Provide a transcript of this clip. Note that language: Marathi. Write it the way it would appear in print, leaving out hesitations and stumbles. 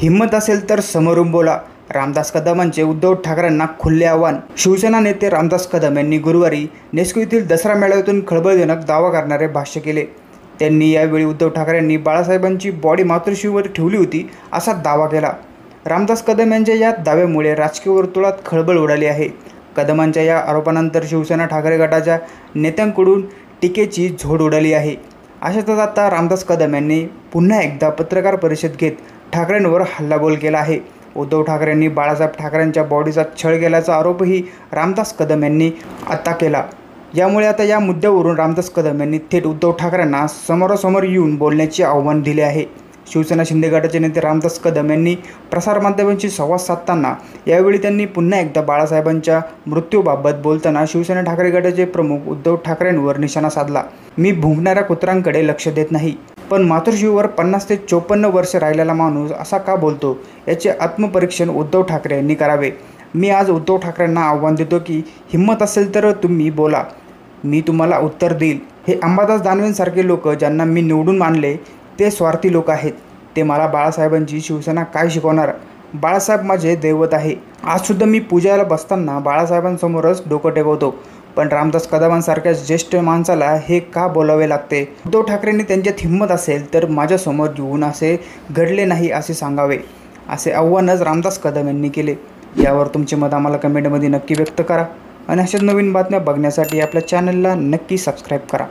हिम्मत असेल तर समोरून बोला. रामदास कदमांचे उद्धव ठाकरेंना खुले आव्हान. शिवसेना नेते रामदास कदम यांनी गुरुवारी नेस्को येथील दसरा मेळाव्यातून खळबळजनक दावा करणारे भाष्य केले. त्यांनी यावेळी उद्धव ठाकरेंनी बाळासाहेबांची बॉडी मातोश्रीवर ठेवली होती असा दावा केला. रामदास कदम यांच्या या दाव्यामुळे राजकीय वर्तुळात खळबळ उडाली आहे. कदमांच्या या आरोपानंतर शिवसेना ठाकरे गटाच्या नेत्यांकडून टीकेची झोड उडाली आहे. अशातच आता रामदास कदम यांनी पुन्हा एकदा पत्रकार परिषद घेत ठाकरेंवर हल्लाबोल केला आहे. उद्धव ठाकरेंनी बाळासाहेब ठाकरेंच्या बॉडीचा छळ केल्याचा आरोपही रामदास कदम यांनी आता केला. यामुळे आता या मुद्द्यावरून रामदास कदम यांनी थेट उद्धव ठाकरेंना समोरासमोर येऊन बोलण्याचे आव्हान दिले आहे. शिवसेना शिंदे गटाचे नेते रामदास कदम यांनी प्रसारमाध्यमांशी संवाद साधताना यावेळी त्यांनी पुन्हा एकदा बाळासाहेबांच्या मृत्यूबाबत बोलताना शिवसेना ठाकरे गटाचे प्रमुख उद्धव ठाकरेंवर निशाणा साधला. मी भुंकणाऱ्या कुत्र्यांकडे लक्ष देत नाही, पण मातोश्रीवर 50 ते 54 वर्ष राहिलेला माणूस असा का बोलतो याचे आत्मपरीक्षण उद्धव ठाकरे यांनी करावे. मी आज उद्धव ठाकरेंना आव्हान देतो की हिम्मत असेल तर तुम्ही बोला, मी तुम्हाला उत्तर देईल. हे अंबादास दानवेंसारखे लोक ज्यांना मी निवडून मानले ते स्वार्थी लोक आहेत. ते मला बाळासाहेबांची शिवसेना काय शिकवणार. बाळासाहेब माझे दैवत आहे. आजसुद्धा मी पूजाला बसताना बाळासाहेबांसमोरच डोकं टेकवतो. पण रामदास कदमांसारख्या ज्येष्ठ माणसाला हे का बोलावे लागते. उद्धव ठाकरेंनी त्यांच्यात हिंमत असेल तर माझ्यासमोर येऊन असे घडले नाही असे सांगावे, असे आव्हानच रामदास कदम यांनी केले. यावर तुमचे मत आम्हाला कमेंटमध्ये नक्की व्यक्त करा आणि अशाच नवीन बातम्या बघण्यासाठी आपल्या चॅनलला नक्की सबस्क्राईब करा.